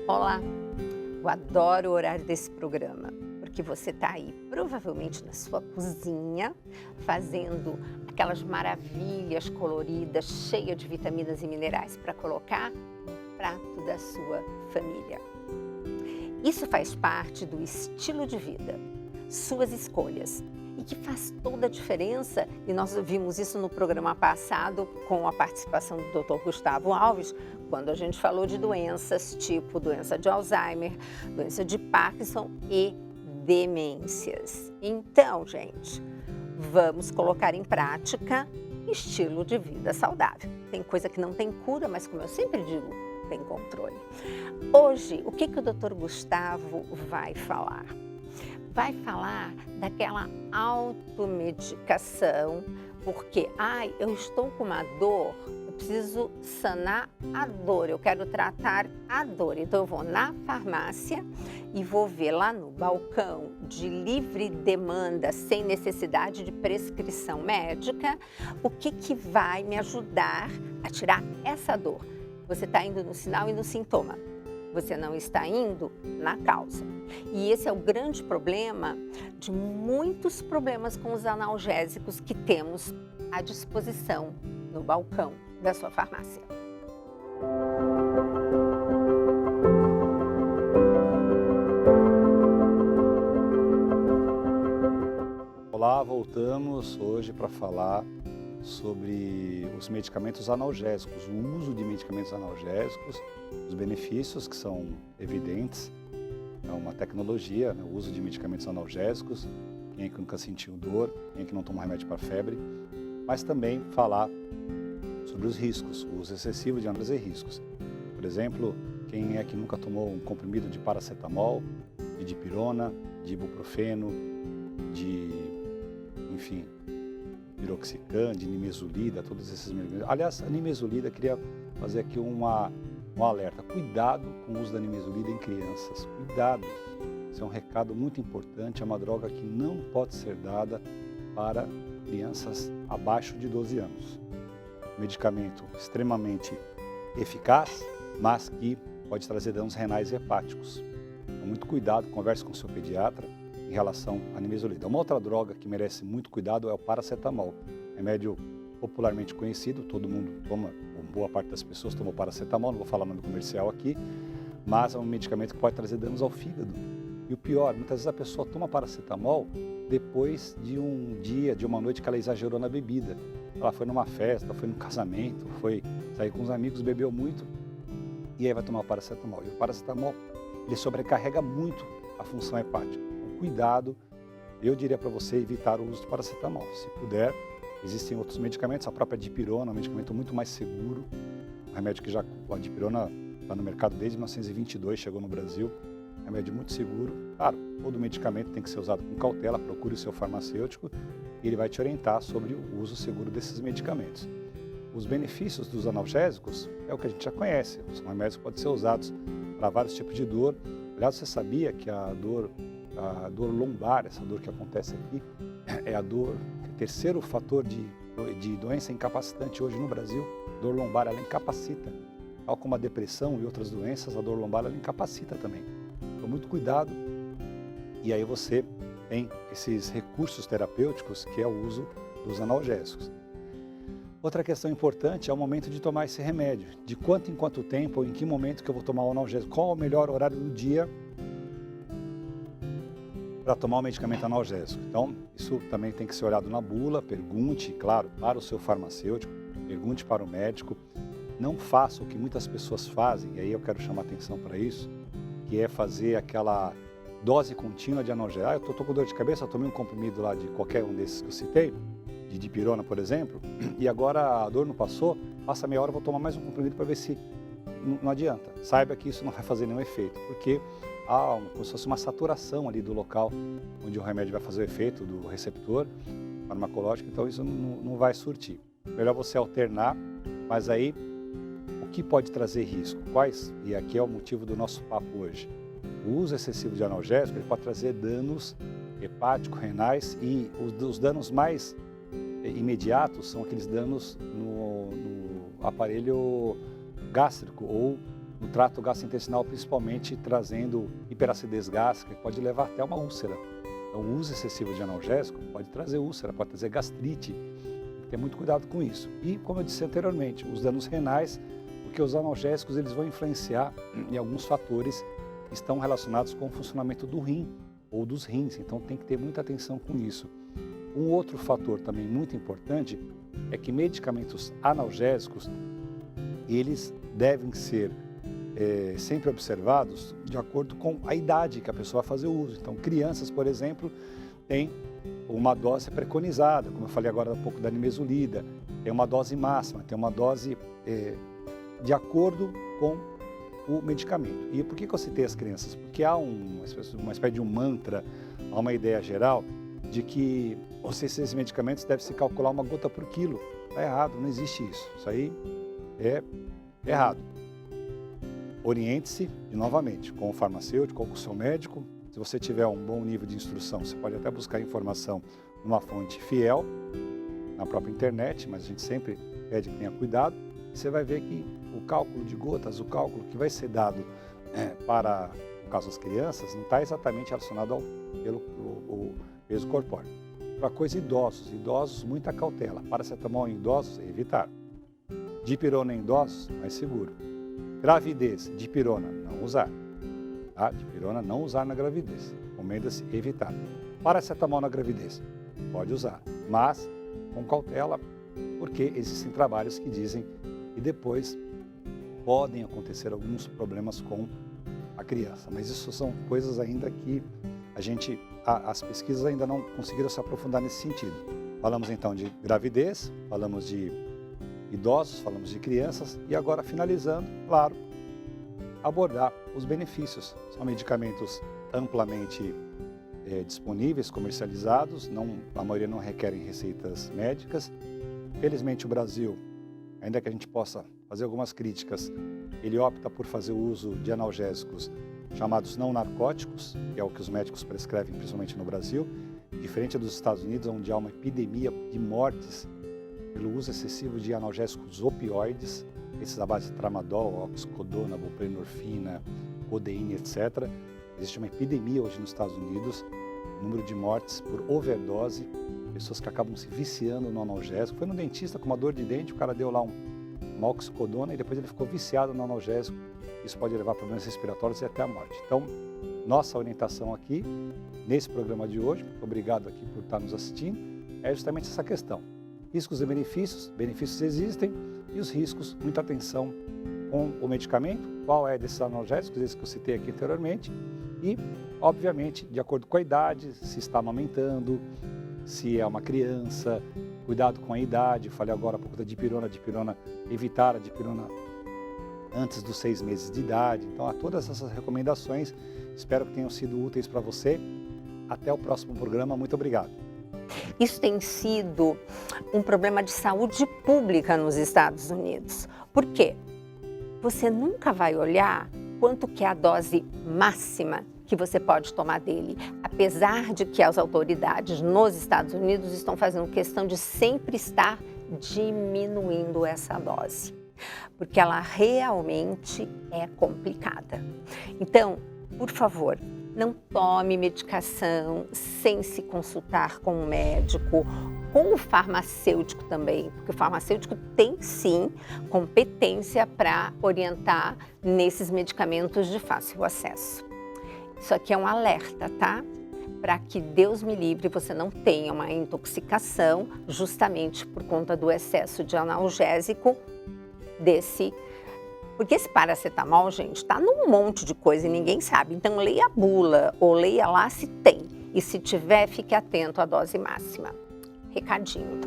Olá, eu adoro o horário desse programa, porque você está aí provavelmente na sua cozinha, fazendo aquelas maravilhas coloridas, cheias de vitaminas e minerais para colocar no prato da sua família. Isso faz parte do estilo de vida, suas escolhas, e que faz toda a diferença, e nós vimos isso no programa passado com a participação do Dr. Gustavo Alves, quando a gente falou de doenças tipo doença de Alzheimer, doença de Parkinson e demências. Então, gente, vamos colocar em prática estilo de vida saudável. Tem coisa que não tem cura, mas como eu sempre digo, tem controle. Hoje, o que o Dr. Gustavo vai falar? Vai falar daquela automedicação, porque, eu estou com uma dor, eu preciso sanar a dor, eu quero tratar a dor. Então, eu vou na farmácia e vou ver lá no balcão de livre demanda, sem necessidade de prescrição médica, o que vai me ajudar a tirar essa dor. Você está indo no sinal e no sintoma. Você não está indo na causa. E esse é o grande problema de muitos problemas com os analgésicos que temos à disposição no balcão da sua farmácia. Olá, voltamos hoje para falar sobre os medicamentos analgésicos, o uso de medicamentos analgésicos, os benefícios que são evidentes. É uma tecnologia, o uso de medicamentos analgésicos, quem é que nunca sentiu dor, quem é que não toma remédio para febre, mas também falar sobre os riscos, o uso excessivo de trazer riscos. Por exemplo, quem é que nunca tomou um comprimido de paracetamol, de dipirona, de ibuprofeno, piroxicam, de nimesulida, todos esses medicamentos. Aliás, a nimesulida, queria fazer aqui um alerta. Cuidado com o uso da nimesulida em crianças. Cuidado. Isso é um recado muito importante. É uma droga que não pode ser dada para crianças abaixo de 12 anos. Medicamento extremamente eficaz, mas que pode trazer danos renais e hepáticos. Então, muito cuidado, converse com o seu pediatra em relação à nimesulida. Uma outra droga que merece muito cuidado é o paracetamol, remédio popularmente conhecido, todo mundo toma, ou boa parte das pessoas tomam paracetamol, não vou falar o nome comercial aqui, mas é um medicamento que pode trazer danos ao fígado. E o pior, muitas vezes a pessoa toma paracetamol depois de um dia, de uma noite que ela exagerou na bebida. Ela foi numa festa, foi num casamento, foi sair com os amigos, bebeu muito, e aí vai tomar o paracetamol. E o paracetamol, ele sobrecarrega muito a função hepática. Cuidado, eu diria para você evitar o uso de paracetamol. Se puder, existem outros medicamentos, a própria dipirona é um medicamento muito mais seguro, um remédio que a dipirona está no mercado desde 1922, chegou no Brasil, remédio muito seguro. Claro, todo medicamento tem que ser usado com cautela, procure o seu farmacêutico e ele vai te orientar sobre o uso seguro desses medicamentos. Os benefícios dos analgésicos é o que a gente já conhece, são remédios que podem ser usados para vários tipos de dor. Aliás, você sabia que a dor lombar, essa dor que acontece aqui, é o terceiro fator de doença incapacitante hoje no Brasil. Dor lombar, ela incapacita. Tal como a depressão e outras doenças, a dor lombar, ela incapacita também. Então, muito cuidado. E aí você tem esses recursos terapêuticos, que é o uso dos analgésicos. Outra questão importante é o momento de tomar esse remédio. De quanto em quanto tempo, ou em que momento que eu vou tomar o analgésico. Qual é o melhor horário do dia para tomar o medicamento analgésico. Então, isso também tem que ser olhado na bula, pergunte, claro, para o seu farmacêutico, pergunte para o médico. Não faça o que muitas pessoas fazem, e aí eu quero chamar atenção para isso, que é fazer aquela dose contínua de analgésico. Eu estou com dor de cabeça, eu tomei um comprimido lá de qualquer um desses que eu citei, de dipirona, por exemplo, e agora a dor não passou, passa meia hora, eu vou tomar mais um comprimido para ver se não adianta. Saiba que isso não vai fazer nenhum efeito, porque há como se fosse uma saturação ali do local onde o remédio vai fazer o efeito do receptor farmacológico, então isso não vai surtir. Melhor você alternar, mas aí o que pode trazer risco? Quais? E aqui é o motivo do nosso papo hoje. O uso excessivo de analgésico ele pode trazer danos hepáticos, renais e os danos mais imediatos são aqueles danos no aparelho gástrico ou no trato gastrointestinal, principalmente trazendo hiperacidez gástrica, que pode levar até uma úlcera. Então, o uso excessivo de analgésico pode trazer úlcera, pode trazer gastrite. Tem que ter muito cuidado com isso. E, como eu disse anteriormente, os danos renais, porque os analgésicos eles vão influenciar em alguns fatores que estão relacionados com o funcionamento do rim ou dos rins. Então, tem que ter muita atenção com isso. Um outro fator também muito importante é que medicamentos analgésicos, eles devem ser sempre observados de acordo com a idade que a pessoa vai fazer o uso. Então, crianças, por exemplo, têm uma dose preconizada, como eu falei agora há pouco da nimesulida, tem uma dose máxima, tem uma dose de acordo com o medicamento. E por que eu citei as crianças? Porque há uma espécie de um mantra, há uma ideia geral de que esses medicamentos devem se calcular uma gota por quilo. Está errado, não existe isso. Isso aí é errado. Oriente-se, novamente, com o farmacêutico ou com o seu médico. Se você tiver um bom nível de instrução, você pode até buscar informação numa fonte fiel, na própria internet, mas a gente sempre pede que tenha cuidado. E você vai ver que o cálculo de gotas, o cálculo que vai ser dado para, no caso das crianças, não está exatamente relacionado pelo peso corpóreo. Para coisa idosos, muita cautela. Paracetamol em idosos, evitar. Dipirona em idosos, mais seguro. Gravidez, dipirona, não usar. Tá? Dipirona não usar na gravidez. Recomenda-se evitar. Paracetamol na gravidez, pode usar, mas com cautela, porque existem trabalhos que dizem que depois podem acontecer alguns problemas com a criança. Mas isso são coisas ainda que as pesquisas ainda não conseguiram se aprofundar nesse sentido. Falamos então de gravidez, falamos de idosos, falamos de crianças e agora finalizando, claro, abordar os benefícios. São medicamentos amplamente disponíveis, comercializados, a maioria não requerem receitas médicas. Felizmente o Brasil, ainda que a gente possa fazer algumas críticas, ele opta por fazer o uso de analgésicos chamados não narcóticos, que é o que os médicos prescrevem principalmente no Brasil, diferente dos Estados Unidos, onde há uma epidemia de mortes pelo uso excessivo de analgésicos opioides, esses à base de tramadol, oxicodona, buprenorfina, codeína, etc. Existe uma epidemia hoje nos Estados Unidos, número de mortes por overdose, pessoas que acabam se viciando no analgésico. Foi no dentista com uma dor de dente, o cara deu lá uma oxicodona e depois ele ficou viciado no analgésico. Isso pode levar a problemas respiratórios e até a morte. Então, nossa orientação aqui, nesse programa de hoje, muito obrigado aqui por estar nos assistindo, é justamente essa questão. Riscos e benefícios existem e os riscos, muita atenção com o medicamento, qual é desses analgésicos, esses que eu citei aqui anteriormente, e, obviamente, de acordo com a idade, se está amamentando, se é uma criança, cuidado com a idade, falei agora há pouco da dipirona, evitar a dipirona antes dos 6 meses de idade. Então, há todas essas recomendações, espero que tenham sido úteis para você. Até o próximo programa, muito obrigado. Isso tem sido um problema de saúde pública nos Estados Unidos. Por quê? Você nunca vai olhar quanto que é a dose máxima que você pode tomar dele, apesar de que as autoridades nos Estados Unidos estão fazendo questão de sempre estar diminuindo essa dose, porque ela realmente é complicada. Então, por favor, não tome medicação sem se consultar com o médico, com o farmacêutico também, porque o farmacêutico tem sim competência para orientar nesses medicamentos de fácil acesso. Isso aqui é um alerta, tá? Para que Deus me livre, você não tenha uma intoxicação justamente por conta do excesso de analgésico porque esse paracetamol, gente, está num monte de coisa e ninguém sabe. Então, leia a bula ou leia lá se tem. E se tiver, fique atento à dose máxima. Recadinho.